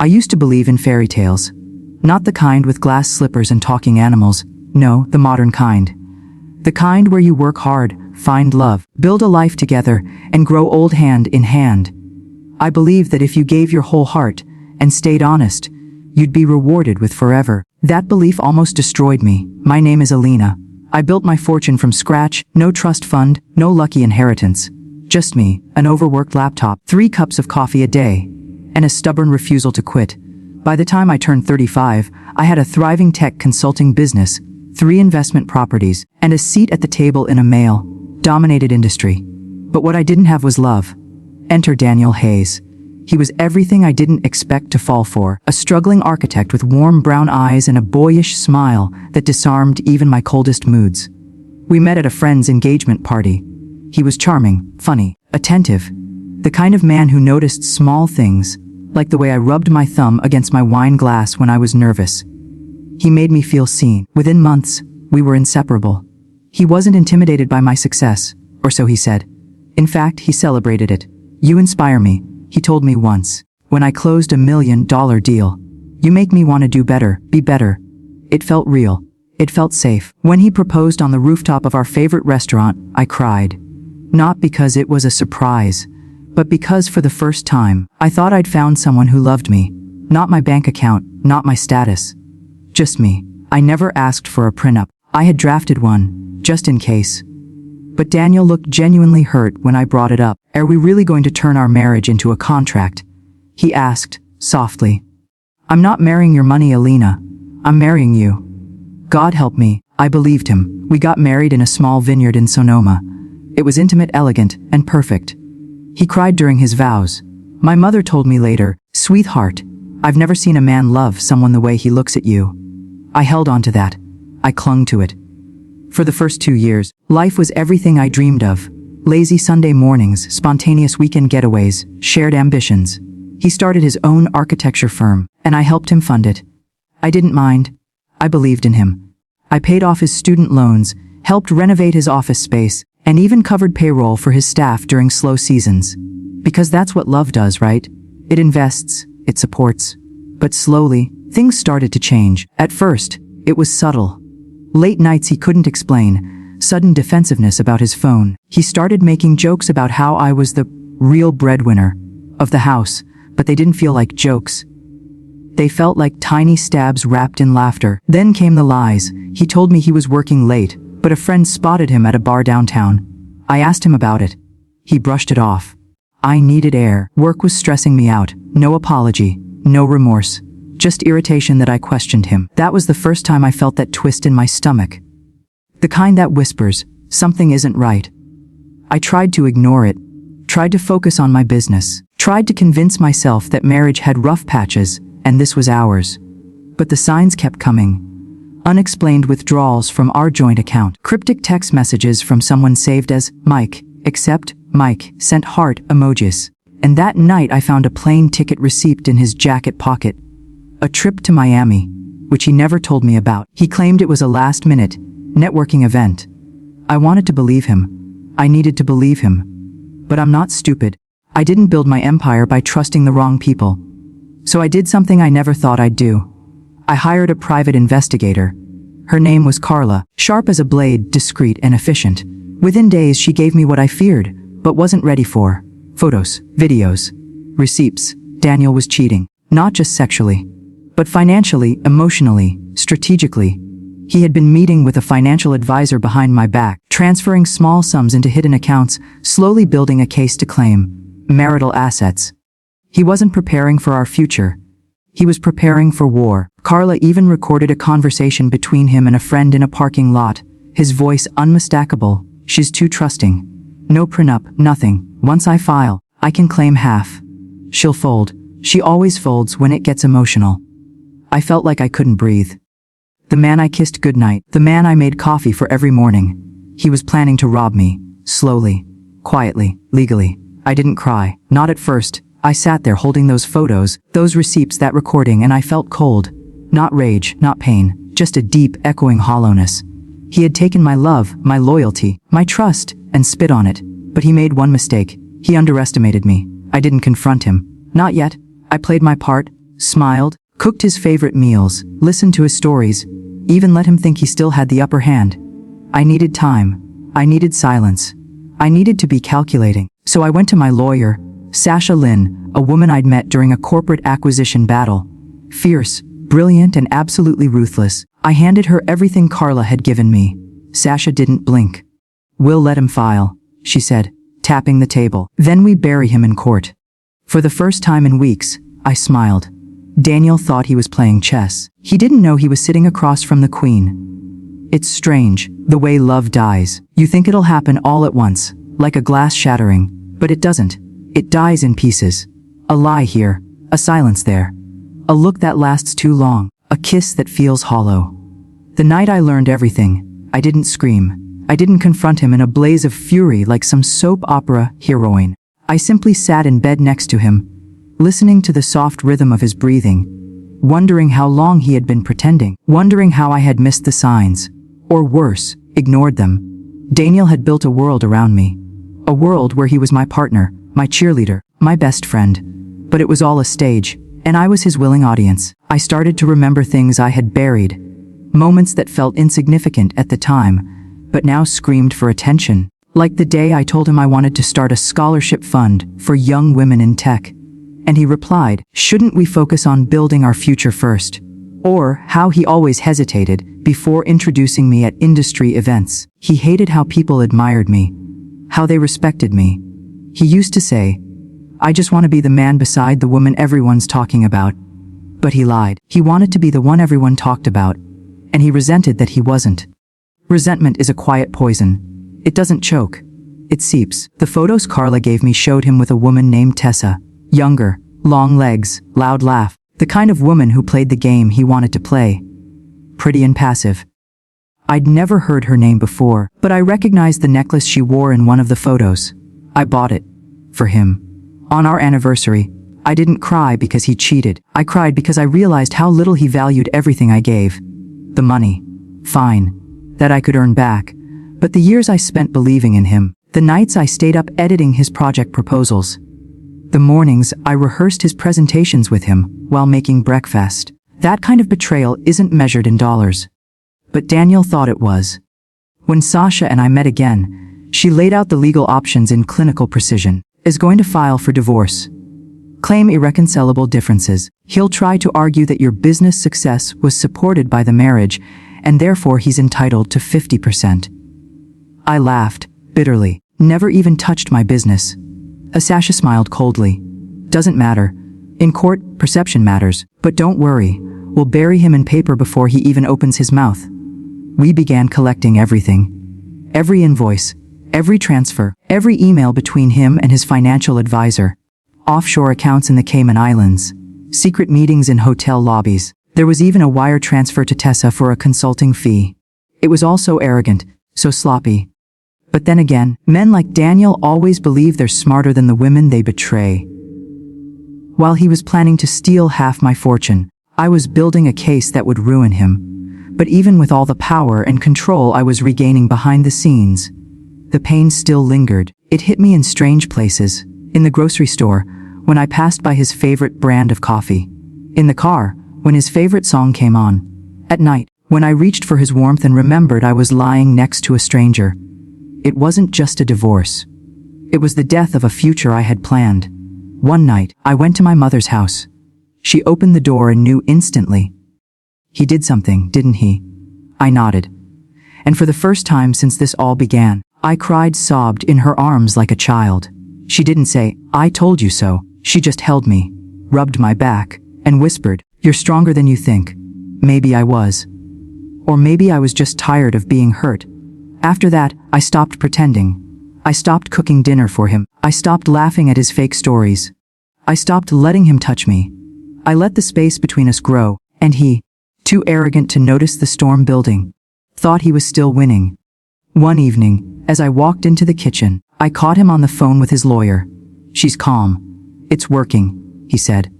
I used to believe in fairy tales. Not the kind with glass slippers and talking animals. No, the modern kind. The kind where you work hard, find love, build a life together, and grow old hand in hand. I believe that if you gave your whole heart and stayed honest, you'd be rewarded with forever. That belief almost destroyed me. My name is Alina. I built my fortune from scratch, no trust fund, no lucky inheritance. Just me, an overworked laptop, 3 cups of coffee a day, and a stubborn refusal to quit. By the time I turned 35, I had a thriving tech consulting business, 3 investment properties, and a seat at the table in a male-dominated industry. But what I didn't have was love. Enter Daniel Hayes. He was everything I didn't expect to fall for, a struggling architect with warm brown eyes and a boyish smile that disarmed even my coldest moods. We met at a friend's engagement party. He was charming, funny, attentive, the kind of man who noticed small things, like the way I rubbed my thumb against my wine glass when I was nervous. He made me feel seen. Within months, we were inseparable. He wasn't intimidated by my success, or so he said. In fact, he celebrated it. "You inspire me," he told me once, when I closed a $1 million deal. "You make me want to do better, be better." It felt real. It felt safe. When he proposed on the rooftop of our favorite restaurant, I cried. Not because it was a surprise, but because for the first time, I thought I'd found someone who loved me. Not my bank account, not my status. Just me. I never asked for a prenup. I had drafted one, just in case. But Daniel looked genuinely hurt when I brought it up. "Are we really going to turn our marriage into a contract?" he asked, softly. "I'm not marrying your money, Alina. I'm marrying you." God help me, I believed him. We got married in a small vineyard in Sonoma. It was intimate, elegant, and perfect. He cried during his vows. My mother told me later, "Sweetheart, I've never seen a man love someone the way he looks at you." I held on to that. I clung to it. For the first 2 years, life was everything I dreamed of. Lazy Sunday mornings, spontaneous weekend getaways, shared ambitions. He started his own architecture firm, and I helped him fund it. I didn't mind. I believed in him. I paid off his student loans, helped renovate his office space, and even covered payroll for his staff during slow seasons. Because that's what love does, right? It invests, it supports. But slowly, things started to change. At first, it was subtle. Late nights he couldn't explain, sudden defensiveness about his phone. He started making jokes about how I was the real breadwinner of the house, but they didn't feel like jokes. They felt like tiny stabs wrapped in laughter. Then came the lies. He told me he was working late, but a friend spotted him at a bar downtown. I asked him about it. He brushed it off. I needed air. Work was stressing me out. No apology, no remorse. Just irritation that I questioned him. That was the first time I felt that twist in my stomach. The kind that whispers, something isn't right. I tried to ignore it, tried to focus on my business, tried to convince myself that marriage had rough patches, and this was ours. But the signs kept coming. Unexplained withdrawals from our joint account, cryptic text messages from someone saved as Mike, except Mike sent heart emojis. And that night I found a plane ticket receipt in his jacket pocket. A trip to Miami, which he never told me about. He claimed it was a last-minute networking event. I wanted to believe him. I needed to believe him. But I'm not stupid. I didn't build my empire by trusting the wrong people. So I did something I never thought I'd do. I hired a private investigator. Her name was Carla, sharp as a blade, discreet and efficient. Within days she gave me what I feared, but wasn't ready for. Photos, videos, receipts. Daniel was cheating. Not just sexually, but financially, emotionally, strategically. He had been meeting with a financial advisor behind my back, transferring small sums into hidden accounts, slowly building a case to claim marital assets. He wasn't preparing for our future. He was preparing for war. Carla even recorded a conversation between him and a friend in a parking lot, his voice unmistakable. "She's too trusting. No prenup, nothing. Once I file, I can claim half. She'll fold. She always folds when it gets emotional." I felt like I couldn't breathe. The man I kissed goodnight, the man I made coffee for every morning. He was planning to rob me, slowly, quietly, legally. I didn't cry, not at first. I sat there holding those photos, those receipts, that recording, and I felt cold. Not rage, not pain, just a deep, echoing hollowness. He had taken my love, my loyalty, my trust, and spit on it. But he made one mistake. He underestimated me. I didn't confront him. Not yet. I played my part, smiled, cooked his favorite meals, listened to his stories, even let him think he still had the upper hand. I needed time. I needed silence. I needed to be calculating. So I went to my lawyer, Sasha Lynn, a woman I'd met during a corporate acquisition battle. Fierce, brilliant, and absolutely ruthless. I handed her everything Carla had given me. Sasha didn't blink. "We'll let him file," she said, tapping the table. "Then we bury him in court." For the first time in weeks, I smiled. Daniel thought he was playing chess. He didn't know he was sitting across from the queen. It's strange, the way love dies. You think it'll happen all at once, like a glass shattering, but it doesn't. It dies in pieces. A lie here, a silence there. A look that lasts too long, a kiss that feels hollow. The night I learned everything, I didn't scream. I didn't confront him in a blaze of fury like some soap opera heroine. I simply sat in bed next to him, listening to the soft rhythm of his breathing, wondering how long he had been pretending, wondering how I had missed the signs, or worse, ignored them. Daniel had built a world around me, a world where he was my partner, my cheerleader, my best friend. But it was all a stage, and I was his willing audience. I started to remember things I had buried, moments that felt insignificant at the time, but now screamed for attention. Like the day I told him I wanted to start a scholarship fund for young women in tech. And he replied, "Shouldn't we focus on building our future first?" Or how he always hesitated before introducing me at industry events. He hated how people admired me, how they respected me. He used to say, "I just want to be the man beside the woman everyone's talking about." But he lied. He wanted to be the one everyone talked about, and he resented that he wasn't. Resentment is a quiet poison. It doesn't choke. It seeps. The photos Carla gave me showed him with a woman named Tessa. Younger, long legs, loud laugh. The kind of woman who played the game he wanted to play. Pretty and passive. I'd never heard her name before, but I recognized the necklace she wore in one of the photos. I bought it. For him. On our anniversary. I didn't cry because he cheated. I cried because I realized how little he valued everything I gave. The money. Fine. That I could earn back. But the years I spent believing in him. The nights I stayed up editing his project proposals. The mornings I rehearsed his presentations with him while making breakfast. That kind of betrayal isn't measured in dollars. But Daniel thought it was. When Sasha and I met again, she laid out the legal options in clinical precision. Is going to file for divorce. Claim irreconcilable differences. He'll try to argue that your business success was supported by the marriage, and therefore he's entitled to 50%. I laughed, bitterly. Never even touched my business. Sasha smiled coldly. Doesn't matter. In court, perception matters. But don't worry, we'll bury him in paper before he even opens his mouth. We began collecting everything. Every invoice, every transfer, every email between him and his financial advisor. Offshore accounts in the Cayman Islands. Secret meetings in hotel lobbies. There was even a wire transfer to Tessa for a consulting fee. It was all so arrogant, so sloppy. But then again, men like Daniel always believe they're smarter than the women they betray. While he was planning to steal half my fortune, I was building a case that would ruin him. But even with all the power and control I was regaining behind the scenes, the pain still lingered. It hit me in strange places. In the grocery store, when I passed by his favorite brand of coffee. In the car, when his favorite song came on. At night, when I reached for his warmth and remembered I was lying next to a stranger. It wasn't just a divorce. It was the death of a future I had planned. One night, I went to my mother's house. She opened the door and knew instantly. He did something, didn't he? I nodded. And for the first time since this all began, I cried, sobbed in her arms like a child. She didn't say, "I told you so." She just held me, rubbed my back, and whispered, "You're stronger than you think." Maybe I was. Or maybe I was just tired of being hurt. After that, I stopped pretending. I stopped cooking dinner for him. I stopped laughing at his fake stories. I stopped letting him touch me. I let the space between us grow, and he, too arrogant to notice the storm building, thought he was still winning. One evening, as I walked into the kitchen, I caught him on the phone with his lawyer. "She's calm. It's working," he said.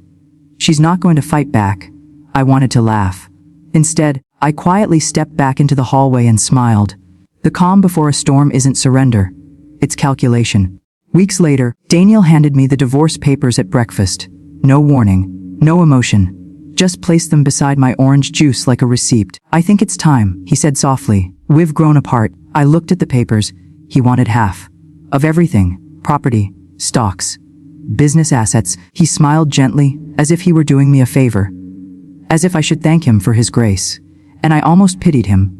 "She's not going to fight back." I wanted to laugh. Instead, I quietly stepped back into the hallway and smiled. The calm before a storm isn't surrender. It's calculation. Weeks later, Daniel handed me the divorce papers at breakfast. No warning. No emotion. Just placed them beside my orange juice like a receipt. "I think it's time," he said softly. "We've grown apart." I looked at the papers. He wanted half. Of everything. Property, stocks, business assets. He smiled gently, as if he were doing me a favor. As if I should thank him for his grace. And I almost pitied him.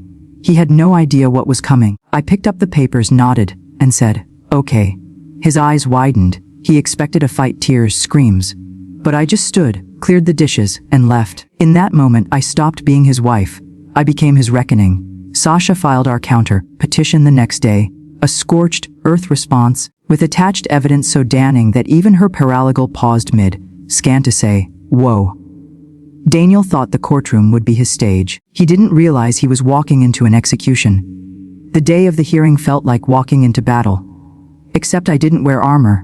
He had no idea what was coming. I picked up the papers, nodded, and said, "Okay." His eyes widened. He expected a fight, tears, screams. But I just stood, cleared the dishes, and left. In that moment, I stopped being his wife. I became his reckoning. Sasha filed our counter petition the next day, a scorched earth response, with attached evidence so damning that even her paralegal paused mid-scan to say, "Whoa." Daniel thought the courtroom would be his stage. He didn't realize he was walking into an execution. The day of the hearing felt like walking into battle. Except I didn't wear armor.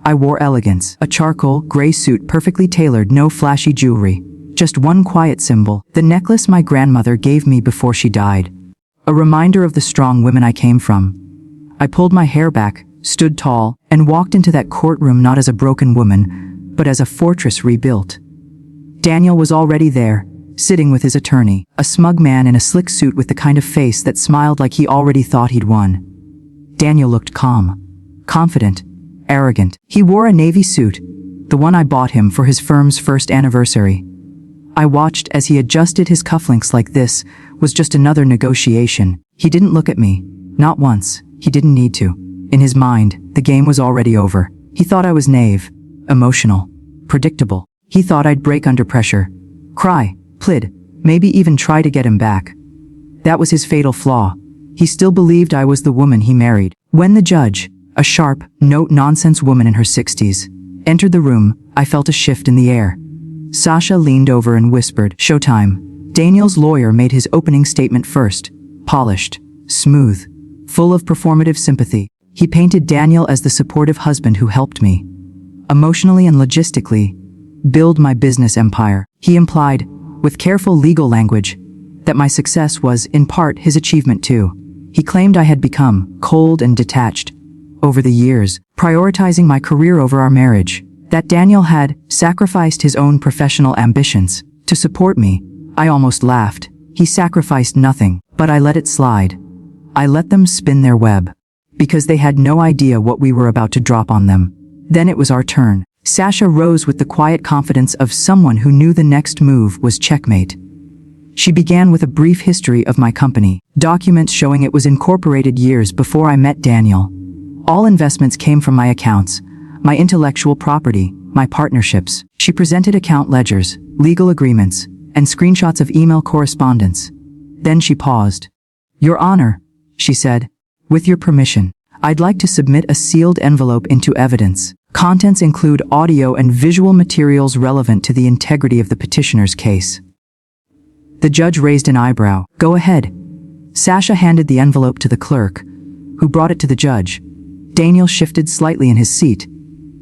I wore elegance, a charcoal gray suit perfectly tailored, no flashy jewelry. Just one quiet symbol, the necklace my grandmother gave me before she died. A reminder of the strong women I came from. I pulled my hair back, stood tall, and walked into that courtroom not as a broken woman, but as a fortress rebuilt. Daniel was already there, sitting with his attorney, a smug man in a slick suit with the kind of face that smiled like he already thought he'd won. Daniel looked calm, confident, arrogant. He wore a navy suit, the one I bought him for his firm's first anniversary. I watched as he adjusted his cufflinks like this was just another negotiation. He didn't look at me. Not once. He didn't need to. In his mind, the game was already over. He thought I was naive, emotional, predictable. He thought I'd break under pressure, cry, plead, maybe even try to get him back. That was his fatal flaw. He still believed I was the woman he married. When the judge, a sharp, no-nonsense woman in her 60s, entered the room, I felt a shift in the air. Sasha leaned over and whispered, "Showtime." Daniel's lawyer made his opening statement first, polished, smooth, full of performative sympathy. He painted Daniel as the supportive husband who helped me, emotionally and logistically, build my business empire. He implied, with careful legal language, that my success was, in part, his achievement too. He claimed I had become cold and detached over the years, prioritizing my career over our marriage. That Daniel had sacrificed his own professional ambitions to support me. I almost laughed. He sacrificed nothing, but I let it slide. I let them spin their web, because they had no idea what we were about to drop on them. Then it was our turn. Sasha rose with the quiet confidence of someone who knew the next move was checkmate. She began with a brief history of my company, documents showing it was incorporated years before I met Daniel. All investments came from my accounts, my intellectual property, my partnerships. She presented account ledgers, legal agreements, and screenshots of email correspondence. Then she paused. "Your Honor," she said, "with your permission, I'd like to submit a sealed envelope into evidence. Contents include audio and visual materials relevant to the integrity of the petitioner's case." The judge raised an eyebrow. "Go ahead." Sasha handed the envelope to the clerk, who brought it to the judge. Daniel shifted slightly in his seat.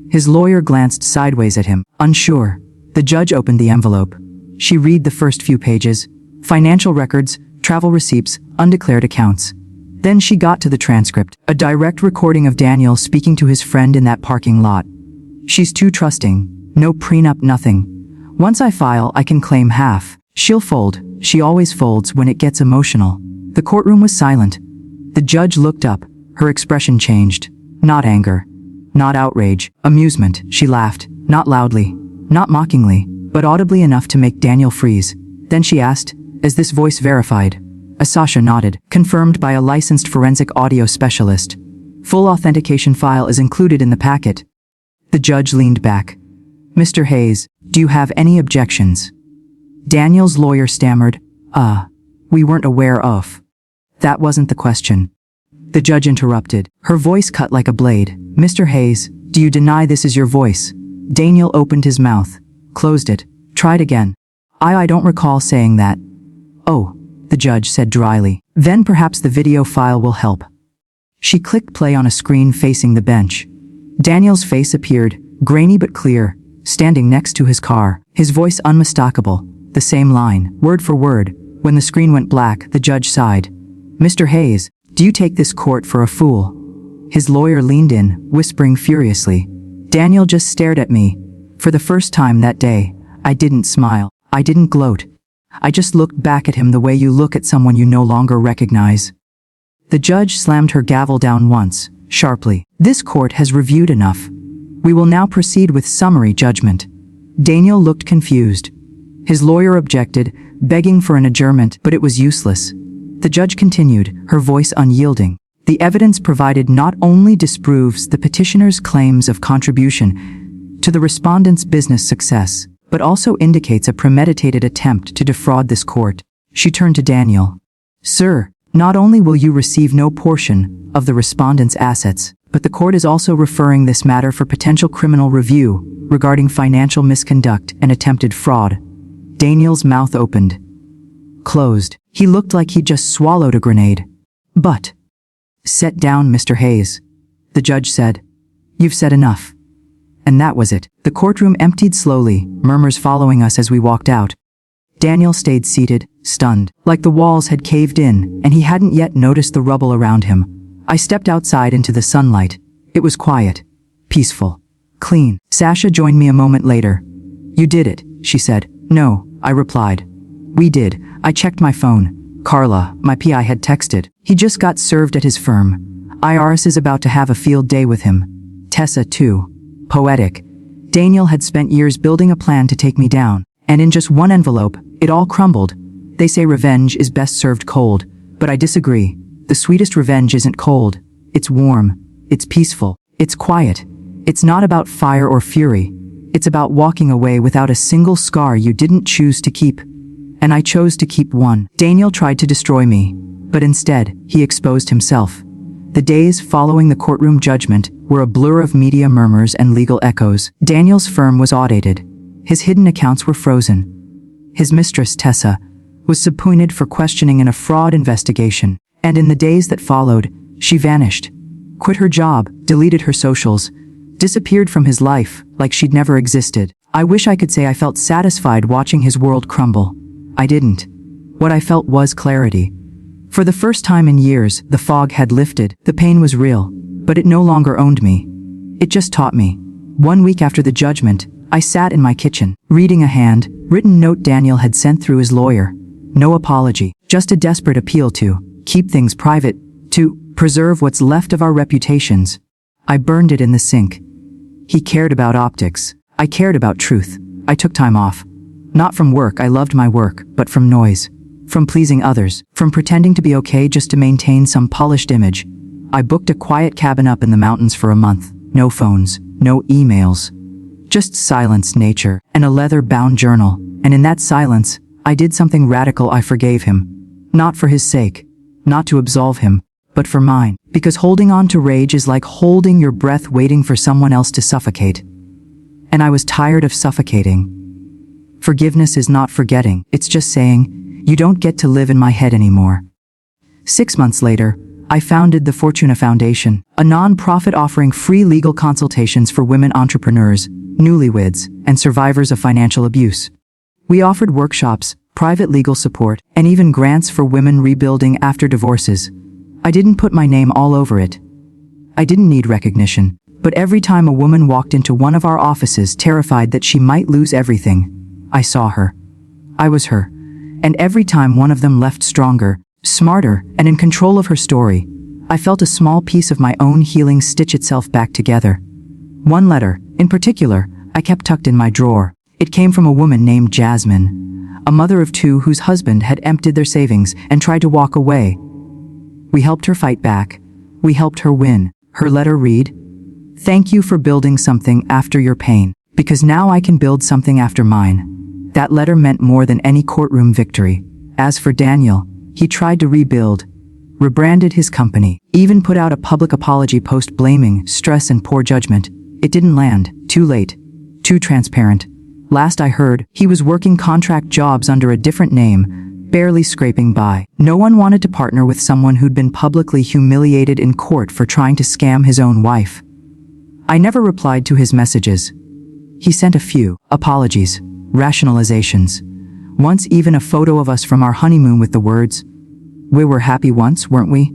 His lawyer glanced sideways at him, unsure. The judge opened the envelope. She read the first few pages. Financial records, travel receipts, undeclared accounts. Then she got to the transcript, a direct recording of Daniel speaking to his friend in that parking lot. "She's too trusting. No prenup, nothing. Once I file, I can claim half. She'll fold. She always folds when it gets emotional." The courtroom was silent. The judge looked up. Her expression changed. Not anger. Not outrage. Amusement. She laughed. Not loudly. Not mockingly. But audibly enough to make Daniel freeze. Then she asked, "Is this voice verified?" Sasha nodded, confirmed by a licensed forensic audio specialist. "Full authentication file is included in the packet." The judge leaned back. "Mr. Hayes, do you have any objections?" Daniel's lawyer stammered, We weren't aware of." That wasn't the question. The judge interrupted. Her voice cut like a blade. "Mr. Hayes, do you deny this is your voice?" Daniel opened his mouth, closed it, tried again. I don't recall saying that." "Oh," the judge said dryly. "Then perhaps the video file will help." She clicked play on a screen facing the bench. Daniel's face appeared, grainy but clear, standing next to his car, his voice unmistakable, the same line, word for word. When the screen went black, the judge sighed. "Mr. Hayes, do you take this court for a fool?" His lawyer leaned in, whispering furiously. Daniel just stared at me. For the first time that day, I didn't smile. I didn't gloat. I just looked back at him the way you look at someone you no longer recognize. The judge slammed her gavel down once, sharply. This court has reviewed enough. We will now proceed with summary judgment. Daniel looked confused. His lawyer objected, begging for an adjournment, but it was useless. The judge continued, her voice unyielding. The evidence provided not only disproves the petitioner's claims of contribution to the respondent's business success, but also indicates a premeditated attempt to defraud this court. She turned to Daniel. Sir, not only will you receive no portion of the respondent's assets, but the court is also referring this matter for potential criminal review regarding financial misconduct and attempted fraud. Daniel's mouth opened. Closed. He looked like he'd just swallowed a grenade. But... Sit down, Mr. Hayes. The judge said. You've said enough. And that was it. The courtroom emptied slowly, murmurs following us as we walked out. Daniel stayed seated, stunned, like the walls had caved in and he hadn't yet noticed the rubble around him. I stepped outside into the sunlight. It was quiet, peaceful, clean. Sasha joined me a moment later. You did it, she said. No, I replied. We did. I checked my phone. Carla, my PI, had texted. He just got served at his firm. IRS is about to have a field day with him. Tessa, too. Poetic. Daniel had spent years building a plan to take me down, and in just one envelope, it all crumbled. They say revenge is best served cold, but I disagree. The sweetest revenge isn't cold. It's warm. It's peaceful. It's quiet. It's not about fire or fury. It's about walking away without a single scar you didn't choose to keep. And I chose to keep one. Daniel tried to destroy me, but instead, he exposed himself. The days following the courtroom judgment were a blur of media murmurs and legal echoes. Daniel's firm was audited. His hidden accounts were frozen. His mistress, Tessa, was subpoenaed for questioning in a fraud investigation, and in the days that followed, she vanished. Quit her job, deleted her socials, disappeared from his life like she'd never existed. I wish I could say I felt satisfied watching his world crumble. I didn't. What I felt was clarity. For the first time in years, the fog had lifted. The pain was real, but it no longer owned me. It just taught me. 1 week after the judgment, I sat in my kitchen, reading a handwritten note Daniel had sent through his lawyer. No apology, just a desperate appeal to keep things private, to preserve what's left of our reputations. I burned it in the sink. He cared about optics. I cared about truth. I took time off. Not from work, I loved my work, but from noise. From pleasing others. From pretending to be okay just to maintain some polished image. I booked a quiet cabin up in the mountains for a month. No phones, no emails. Just silence, nature, and a leather-bound journal. And in that silence, I did something radical. I forgave him. Not for his sake. Not to absolve him, but for mine. Because holding on to rage is like holding your breath waiting for someone else to suffocate. And I was tired of suffocating. Forgiveness is not forgetting. It's just saying, you don't get to live in my head anymore. 6 months later, I founded the Fortuna Foundation, a non-profit offering free legal consultations for women entrepreneurs, newlyweds, and survivors of financial abuse. We offered workshops, private legal support, and even grants for women rebuilding after divorces. I didn't put my name all over it. I didn't need recognition, but every time a woman walked into one of our offices terrified that she might lose everything, I saw her. I was her. And every time one of them left stronger, smarter, and in control of her story, I felt a small piece of my own healing stitch itself back together. One letter, in particular, I kept tucked in my drawer. It came from a woman named Jasmine, a mother of 2 whose husband had emptied their savings and tried to walk away. We helped her fight back. We helped her win. Her letter read, "Thank you for building something after your pain, because now I can build something after mine." That letter meant more than any courtroom victory. As for Daniel, he tried to rebuild, rebranded his company, even put out a public apology post blaming stress and poor judgment. It didn't land. Too late. Too transparent. Last I heard, he was working contract jobs under a different name, barely scraping by. No one wanted to partner with someone who'd been publicly humiliated in court for trying to scam his own wife. I never replied to his messages. He sent a few apologies, rationalizations. Once even a photo of us from our honeymoon with the words, "We were happy once, weren't we?"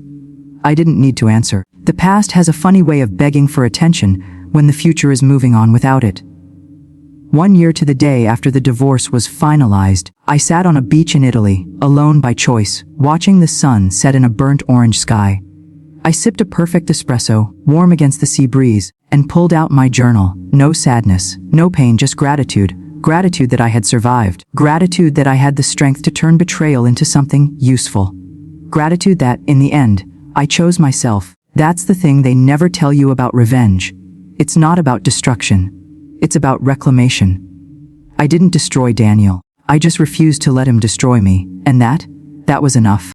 I didn't need to answer. The past has a funny way of begging for attention when the future is moving on without it. 1 year to the day after the divorce was finalized, I sat on a beach in Italy, alone by choice, watching the sun set in a burnt orange sky. I sipped a perfect espresso, warm against the sea breeze, and pulled out my journal. No sadness, no pain, just gratitude. Gratitude that I had survived. Gratitude that I had the strength to turn betrayal into something useful. Gratitude that, in the end, I chose myself. That's the thing they never tell you about revenge. It's not about destruction. It's about reclamation. I didn't destroy Daniel. I just refused to let him destroy me, and that was enough.